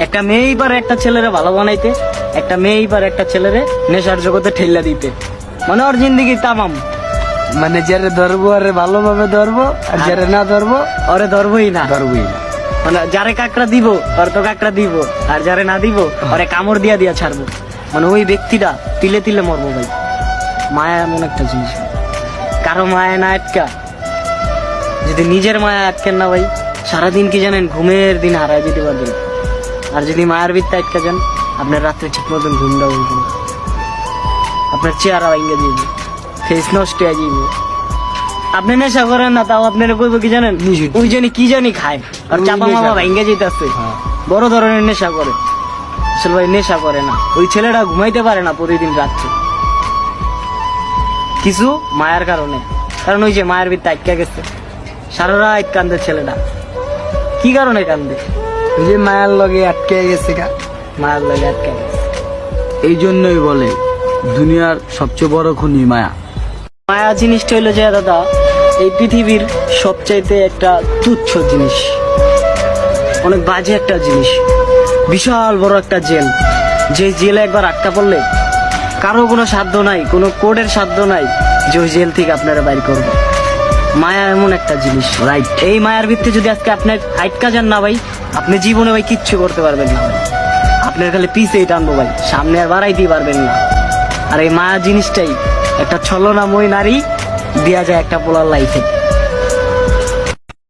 একটা মেয়েই পারে একটা ছেলেরে ভালো বানাইতে, একটা মেয়েই পারে একটা ছেলেরে নেশার জগতে ঠেল্লা দিতে। মানে ওর জিন্দগি তামাম। মানে যারে ধরবো আরে ভালোভাবে ধরবো, আর যারে না ধরবো ওরে ধরবই না। ধরবোই না। মানে যারে কাকড়া দিব ওর তো কাকড়া দিব, আর যারে না দিব ওরে কামড় দিয়া দিয়া ছাড়বো। মানে ওই ব্যক্তিটা তিলে তিলে মরবো ভাই। মায়া এমন একটা জিনিস, কারো মায়া না আটকা, যদি নিজের মায়া আটকেন না ভাই, সারাদিন কি জানেন ঘুমের দিন হারাই যেতে পারবেন। আর যদি মায়ের ভিত্তি আটকা যান, আপনার রাত্রে ঠিক মতন ঘুমটা হইব না, আপনার চেহারা ভেঙে যাইব, ফেস নষ্ট হয়ে যাইব। আপনি নেশা করেন না, তাও আপনার কইব কি জানেন, নিষিদ্ধ। ওই জানি কি জানি খায় আর ওই চাপা নেশা মামা করে। ভেঙে যেতেছে, হ্যাঁ। বড় ধরনের নেশা করে। আসলে ভাই নেশা করে না, ওই ছেলেটা ঘুমাইতে পারে না প্রতিদিন রাত্রে, কিছু মায়ের কারণে। কারণ ওই যে মায়ের ভিত্তি আটকা গেছে, সারা রাত কান্দে ছেলেটা। কি কারণে কান্দে? ওই যে মায়ার লগে আটকে গেছে গা। মায়ের লাগে আটকা গেছে। এই জন্যই বলে দুনিয়ার সবচেয়ে বড় খুনি মায়া। মায়া জিনিসটা হইলো যে দাদা, এই পৃথিবীর সবচাইতে একটা তুচ্ছ জিনিস, অনেক বাজে একটা জিনিস, বিশাল বড় একটা জেল। যে জেলে একবার আটকা পড়লে কারো কোনো সাধ্য নাই, কোনো কোর্টের সাধ্য নাই যে ওই জেল থেকে আপনারা বাইর করবে। মায়া এমন একটা জিনিস, রাইট? এই মায়ার ভিত্তি যদি আজকে আপনার আটকা যান না ভাই, আপনি জীবনে ভাই কিচ্ছু করতে পারবেন না ভাই। আপনার খালি পিছেই টানবো ভাই, সামনে আর বাড়াইতেই পারবেন না। আর এই মায়া জিনিসটাই একটা ছলনাময় নারী দেয়া যায় একটা পোলার লাইফে।